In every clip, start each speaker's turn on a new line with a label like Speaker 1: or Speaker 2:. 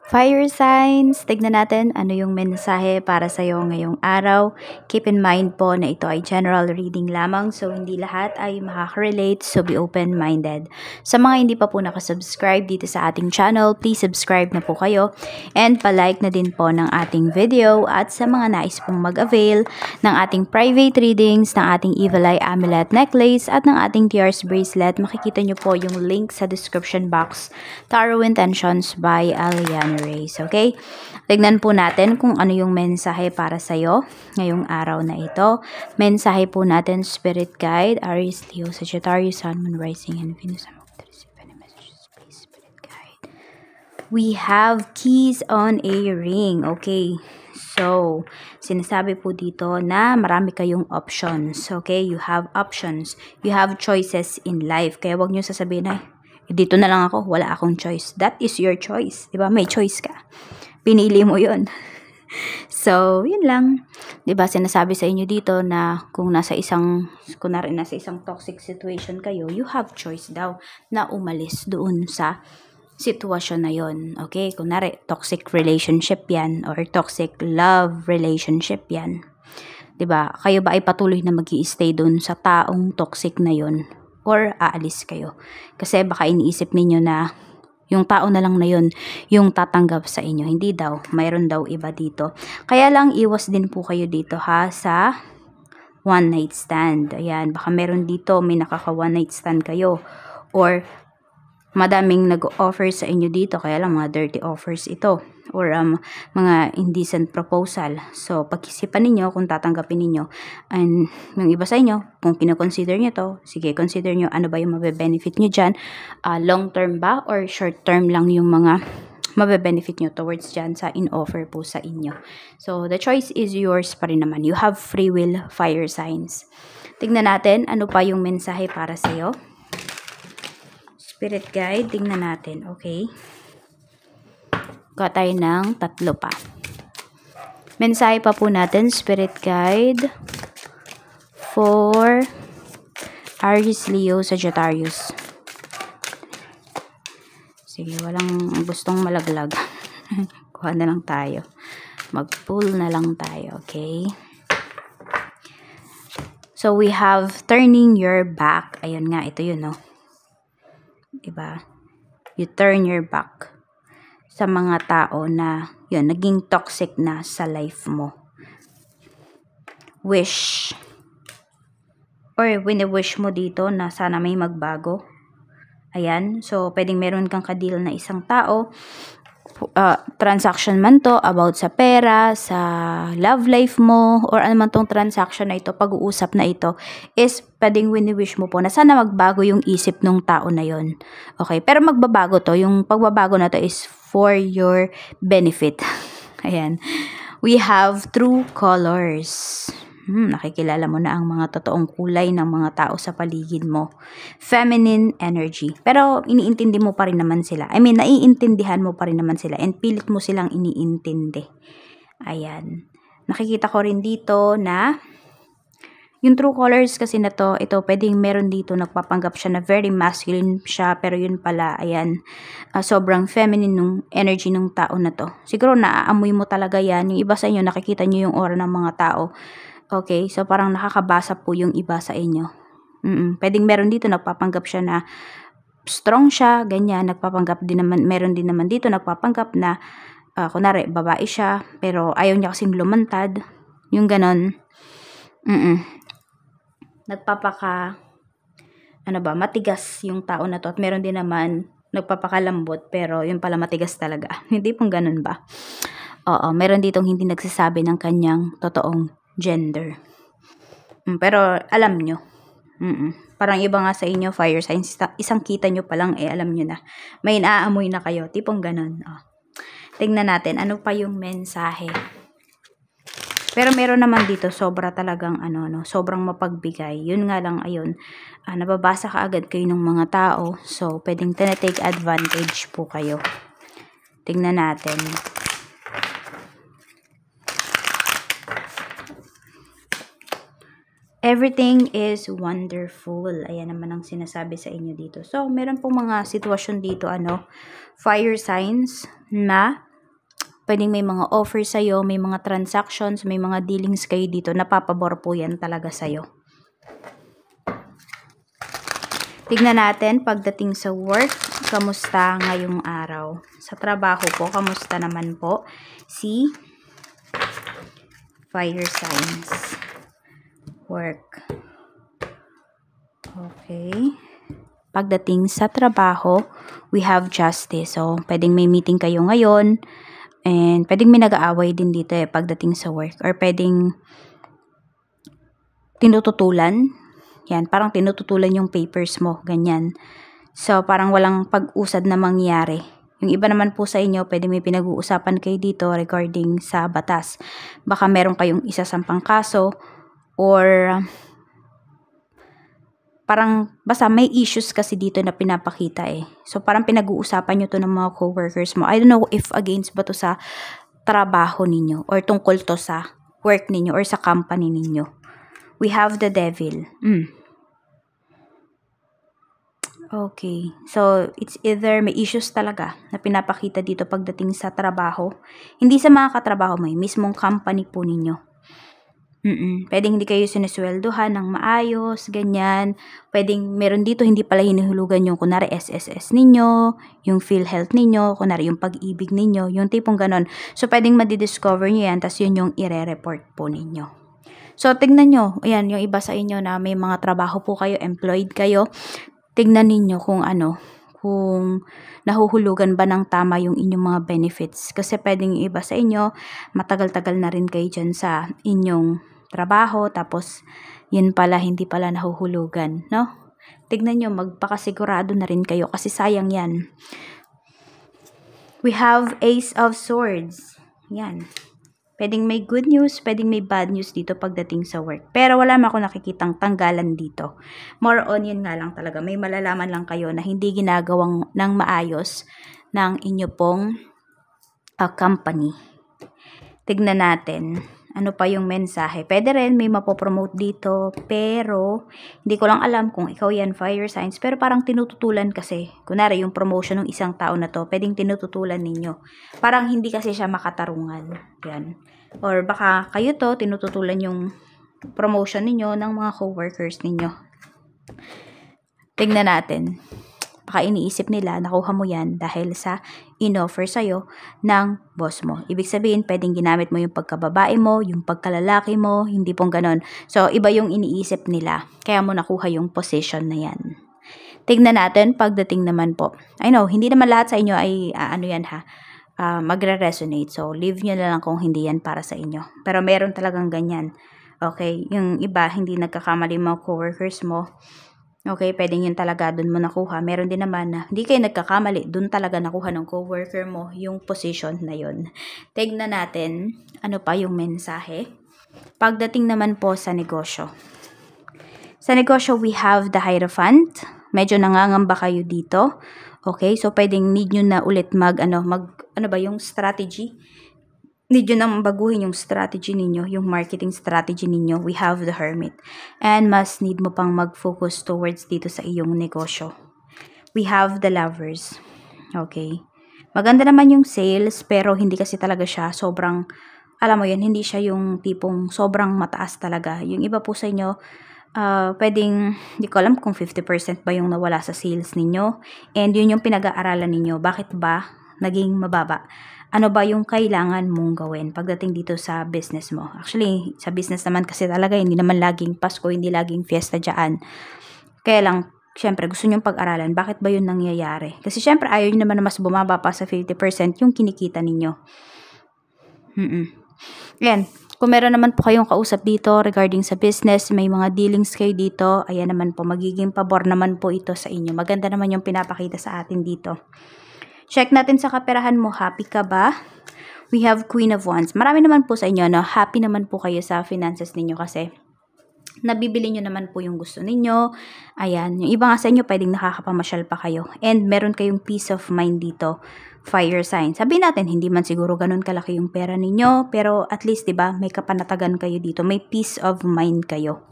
Speaker 1: Fire signs, tignan natin ano yung mensahe para sa iyo ngayong araw. Keep in mind po na ito ay general reading lamang, so hindi lahat ay makaka-relate, so be open-minded. Sa mga hindi pa po nakasubscribe dito sa ating channel, please subscribe na po kayo and palike na din po ng ating video. At sa mga nais pong mag-avail ng ating private readings, ng ating Evil Eye Amulet Necklace at ng ating Tears Bracelet, makikita nyo po yung link sa description box. Tarot Intentions by Aliana Reyes. Okay? Tignan po natin kung ano yung mensahe para sa'yo ngayong araw na ito. Mensahe po natin, Spirit Guide, Aries, Leo, Sagittarius, Sun, Moon, Rising, and Venus. Spirit Guide. We have keys on a ring. Okay. So, sinasabi po dito na marami kayong options. Okay? You have options. You have choices in life. Kaya wag nyo sasabihin na, dito na lang ako, wala akong choice. That is your choice. Diba? May choice ka. Pinili mo yun. So, yun lang. Diba? Sinasabi sa inyo dito na kung kunwari nasa isang toxic situation kayo, you have choice daw na umalis doon sa sitwasyon na yun. Okay? Kunwari, toxic relationship yan or toxic love relationship yan. Diba? Kayo ba ay patuloy na mag-i-stay doon sa taong toxic na yun? Or aalis kayo. Kasi baka iniisip ninyo na yung tao na lang na yun yung tatanggap sa inyo. Hindi daw. Mayroon daw iba dito. Kaya lang iwas din po kayo dito ha sa one night stand. Ayan. Baka meron dito may nakaka one night stand kayo. Or madaming nag-offer sa inyo dito. Kaya lang mga dirty offers ito. Or mga indecent proposal. So, pag-isipan ninyo kung tatanggapin ninyo. And yung iba sa inyo, kung kino-consider nyo to, sige, consider nyo ano ba yung mabe-benefit nyo dyan. Long term ba or short term lang yung mga mabe-benefit nyo towards dyan sa in-offer po sa inyo. So, the choice is yours pa rin naman. You have free will, fire signs. Tignan natin ano pa yung mensahe para sa'yo. Spirit guide, tingnan natin. Okay. Kuha tayo ng 3 pa. Mensahe pa po natin, Spirit Guide, for Aries, Leo, Sagittarius. Sige, walang gustong malaglag. Kuha na lang tayo. Mag-pull na lang tayo, okay? So, we have turning your back. Ayun nga, ito yun, no? Diba? You turn your back sa mga tao na yun, naging toxic na sa life mo. Wish. Or wini-wish mo dito na sana may magbago. Ayan. So, pwedeng meron kang kadil na isang tao. Transaction man to about sa pera, sa love life mo, or ano man tong transaction na ito, pag-uusap na ito, is pwedeng wini-wish mo po na sana magbago yung isip ng tao na yon. Okay, pero magbabago to, yung pagbabago na to is for your benefit. Ayan. We have true colors. Nakikilala mo na ang mga totoong kulay ng mga tao sa paligid mo. Feminine energy. Pero iniintindi mo pa rin naman sila. I mean, naiintindihan mo pa rin naman sila and pilit mo silang iniintindi. Ayan. Nakikita ko rin dito na yung true colors kasi na to, ito pwedeng meron dito nagpapanggap siya na very masculine siya, pero yun pala, ayan, sobrang feminine nung energy ng tao na to. Siguro naaamoy mo talaga yan. Yung iba sa inyo, nakikita nyo yung aura ng mga tao. Okay, so parang nakakabasa po yung iba sa inyo. Pwedeng meron dito nagpapanggap siya na strong siya, ganyan, nagpapanggap din naman, meron din naman dito nagpapanggap na kunwari babae siya, pero ayaw niya kasing lumantad. Yung ganon. Nagpapaka matigas yung tao na to, at meron din naman nagpapakalambot, pero yun pala matigas talaga. Hindi pong ganun ba? Oo, meron ditong hindi nagsasabi ng kanyang totoong gender. Pero alam nyo. Parang iba nga sa inyo, fire signs, isang kita nyo palang, alam nyo na. May naaamoy na kayo, tipong ganun. Tingnan natin, ano pa yung mensahe. Pero meron naman dito, sobra talagang sobrang mapagbigay. Yun nga lang, ayun, nababasa ka agad kayo ng mga tao. So, pwedeng tinatake advantage po kayo. Tingnan natin. Everything is wonderful. Ayan naman ang sinasabi sa inyo dito. So, meron pong mga sitwasyon dito, fire signs na Pwedeng may mga offers sa'yo, may mga transactions, may mga dealings kayo dito, napapabor po yan talaga sa'yo. Tignan natin pagdating sa work, kamusta ngayong araw? Sa trabaho po, kamusta naman po si fire signs? Work. Okay. Pagdating sa trabaho, we have justice. So, pwedeng may meeting kayo ngayon, and pwedeng may nag-aaway din dito pagdating sa work. Or pwedeng tinututulan. Yan, parang tinututulan yung papers mo, ganyan. So, parang walang pag-usad na mangyari. Yung iba naman po sa inyo, pwede may pinag-uusapan kayo dito regarding sa batas. Baka meron kayong isasampang kaso or parang basta may issues kasi dito na pinapakita So, parang pinag-uusapan nyo to ng mga coworkers mo. I don't know if against ba to sa trabaho ninyo or tungkol to sa work ninyo or sa company ninyo. We have the devil. Okay. So, it's either may issues talaga na pinapakita dito pagdating sa trabaho. Hindi sa mga katrabaho mo, mismong company po ninyo. Pwedeng hindi kayo sinesweldohan ng maayos, ganyan. Pwedeng meron dito hindi pala hinuhulugan yung kunwari SSS ninyo, yung PhilHealth ninyo, kunwari yung pag-ibig ninyo, yung tipong ganon. So, pwedeng madidiscover nyo yan, tas yun yung ire-report po ninyo. So, tignan nyo, ayan, yung iba sa inyo na may mga trabaho po kayo, employed kayo, tignan ninyo kung kung nahuhulugan ba ng tama yung inyong mga benefits. Kasi pwedeng iba sa inyo, matagal-tagal na rin kayo dyan sa inyong trabaho, tapos yun pala, hindi pala nahuhulugan, no? Tignan nyo, magpakasigurado na rin kayo kasi sayang yan. We have Ace of Swords. Yan. Pwedeng may good news, pwedeng may bad news dito pagdating sa work. Pero wala man ako nakikitang tanggalan dito. More on yun nga lang talaga. May malalaman lang kayo na hindi ginagawang ng maayos ng inyo pong company. Tignan natin. Ano pa yung mensahe? Pwede rin may mapopromote dito, pero hindi ko lang alam kung ikaw yan, fire signs, pero parang tinututulan kasi. Kunwari, yung promotion ng isang tao na to, pwedeng tinututulan ninyo. Parang hindi kasi siya makatarungan. Yan. Or baka kayo to, tinututulan yung promotion ninyo ng mga coworkers ninyo. Tignan natin. Baka iniisip nila, nakuha mo yan dahil sa in-offer sa'yo ng boss mo. Ibig sabihin, pwedeng ginamit mo yung pagkababae mo, yung pagkalalaki mo, hindi pong ganon. So, iba yung iniisip nila. Kaya mo nakuha yung position na yan. Tignan natin, pagdating naman po. I know, hindi naman lahat sa inyo ay, magre-resonate. So, leave nyo na lang kung hindi yan para sa inyo. Pero meron talagang ganyan. Okay, yung iba, hindi nagkakamali mga coworkers mo. Okay, pwedeng yun talaga dun mo nakuha. Meron din naman na hindi kayo nagkakamali, dun talaga nakuha ng coworker mo yung position na yun. Tignan natin, ano pa yung mensahe. Pagdating naman po sa negosyo. Sa negosyo, we have the Hierophant. Medyo nangangamba kayo dito. Okay, so pwedeng need nyo na ulit yung strategy. Need nyo nang baguhin yung strategy ninyo, yung marketing strategy ninyo. We have the Hermit. And mas need mo pang mag-focus towards dito sa iyong negosyo. We have the Lovers. Okay. Maganda naman yung sales, pero hindi kasi talaga siya sobrang, alam mo yun, hindi siya yung tipong sobrang mataas talaga. Yung iba po sa inyo, pwedeng, hindi ko alam kung 50% ba yung nawala sa sales ninyo. And yun yung pinag-aaralan ninyo. Bakit ba naging mababa? Ano ba yung kailangan mong gawin pagdating dito sa business mo? Actually, sa business naman kasi talaga, hindi naman laging Pasko, hindi laging fiesta dyan. Kaya lang, syempre, gusto nyong pag-aralan, bakit ba yun nangyayari? Kasi syempre, ayaw nyo naman na mas bumaba pa sa 50% yung kinikita ninyo. Ayan, kung meron naman po kayong kausap dito regarding sa business, may mga dealings kayo dito, ayan naman po, magiging pabor naman po ito sa inyo. Maganda naman yung pinapakita sa atin dito. Check natin sa kaperahan mo, happy ka ba? We have Queen of Wands. Marami naman po sa inyo, no? Happy naman po kayo sa finances ninyo kasi nabibili nyo naman po yung gusto ninyo. Ayan, yung iba nga sa inyo, pwedeng nakakapamasyal pa kayo. And meron kayong peace of mind dito, fire sign. Sabihin natin, hindi man siguro ganun kalaki yung pera ninyo, pero at least, diba, may kapanatagan kayo dito. May peace of mind kayo.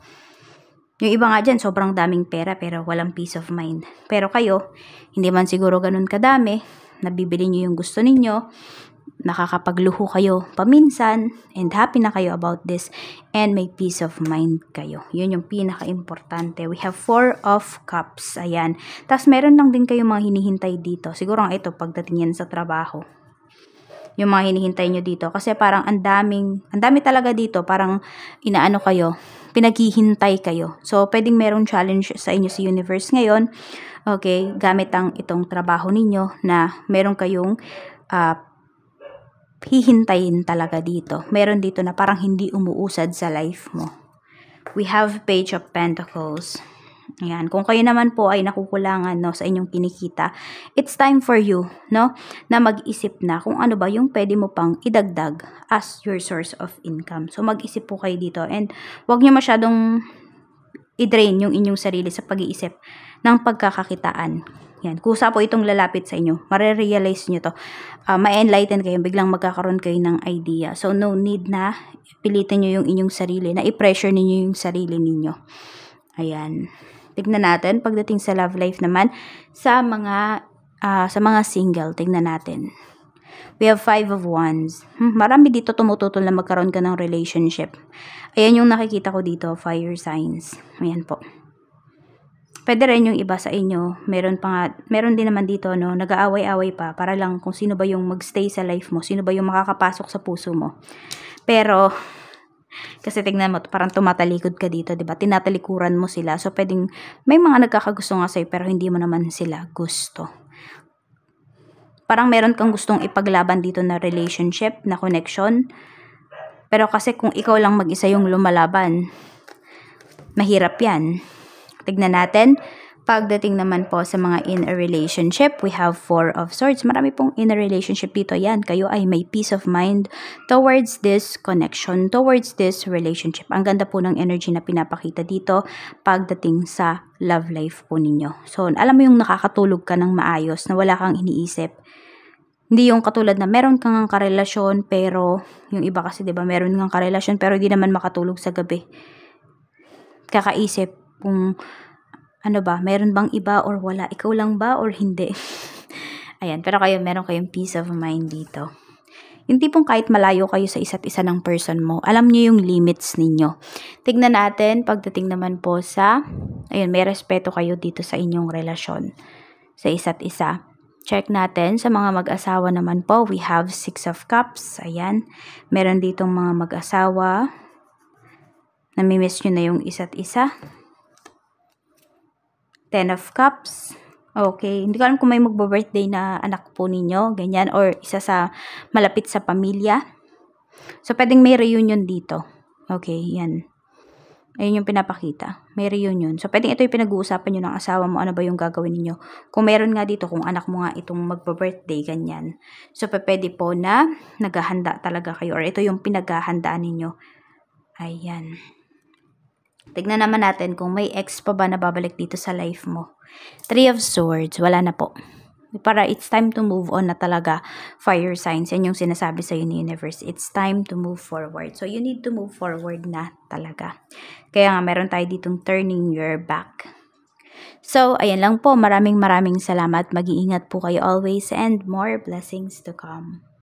Speaker 1: Yung iba nga dyan, sobrang daming pera pero walang peace of mind. Pero kayo, hindi man siguro ganun kadami, nabibili nyo yung gusto ninyo, nakakapagluho kayo paminsan, and happy na kayo about this, and may peace of mind kayo. Yun yung pinaka-importante. We have 4 of Cups. Ayan. Tapos meron lang din kayo mga hinihintay dito. Siguro ang ito, pagdating yan sa trabaho. Yung mga hinihintay nyo dito. Kasi parang ang dami talaga dito. Parang inaano kayo, pinaghihintay kayo. So, pwedeng merong challenge sa inyo sa universe ngayon. Okay, gamit ang itong trabaho ninyo na meron kayong hihintayin talaga dito. Meron dito na parang hindi umuusad sa life mo. We have Page of Pentacles. Ayan. Kung kayo naman po ay nakukulangan, no, sa inyong kinikita, it's time for you, no, na mag-isip na kung ano ba yung pwede mo pang idagdag as your source of income. So, mag-isip po kayo dito, and wag nyo masyadong i-drain yung inyong sarili sa pag-iisip ng pagkakakitaan. Yan. Kusa po itong lalapit sa inyo. Mare-realize nyo to. Ma-enlighten kayo. Biglang magkakaroon kayo ng idea. So, no need na pilitin nyo yung inyong sarili. Na i-pressure ninyo yung sarili ninyo. Ayan. Tignan natin. Pagdating sa love life naman, sa mga single, tignan natin. We have 5 of Wands. Marami dito tumututol na magkaroon ka ng relationship. Ayan yung nakikita ko dito, fire signs. Ayan po. Pwede rin yung iba sa inyo, meron din naman dito, no, nag-aaway-away pa para lang kung sino ba yung magstay sa life mo, sino ba yung makakapasok sa puso mo. Pero, kasi tignan mo, parang tumatalikod ka dito, diba? Tinatalikuran mo sila. So, pwedeng, may mga nagkakagusto nga sa'yo, pero hindi mo naman sila gusto. Parang meron kang gustong ipaglaban dito na relationship, na connection. Pero kasi kung ikaw lang mag-isa yung lumalaban, mahirap yan. Tignan natin. Pagdating naman po sa mga in a relationship, we have 4 of Swords. Marami pong in a relationship dito. Yan, kayo ay may peace of mind towards this connection, towards this relationship. Ang ganda po ng energy na pinapakita dito pagdating sa love life po ninyo. So, alam mo yung nakakatulog ka ng maayos, na wala kang iniisip. Hindi yung katulad na meron kang karelasyon, pero yung iba kasi, diba, meron kang karelasyon, pero hindi naman makatulog sa gabi. Kakaisip kung ano ba, meron bang iba or wala, ikaw lang ba or hindi. Ayan, pero kayo, meron kayong peace of mind dito. Yung tipong kahit malayo kayo sa isa't isa ng person mo, alam niyo yung limits ninyo. Tignan natin, pagdating naman po sa, ayun, may respeto kayo dito sa inyong relasyon sa isa't isa. Check natin sa mga mag-asawa naman po, we have 6 of Cups. Ayan, meron ditong mga mag-asawa, namimiss nyo na yung isa't isa. 10 of Cups. Okay. Hindi ko alam kung may magbo-birthday na anak po ninyo. Ganyan. Or isa sa malapit sa pamilya. So, pwedeng may reunion dito. Okay. Yan. Ayun yung pinapakita. May reunion. So, pwedeng ito yung pinag-uusapan nyo ng asawa mo. Ano ba yung gagawin ninyo? Kung meron nga dito, kung anak mo nga itong magbo-birthday, ganyan. So, pwede po na naghahanda talaga kayo. Or ito yung pinaghahandaan ninyo. Ayan. Tignan naman natin kung may ex pa ba na babalik dito sa life mo. 3 of Swords, wala na po. Para it's time to move on na talaga, fire signs. Yan yung sinasabi sa ni universe. It's time to move forward. So, you need to move forward na talaga. Kaya nga, meron tayo ditong turning your back. So, ayan lang po. Maraming salamat. Mag-iingat po kayo always and more blessings to come.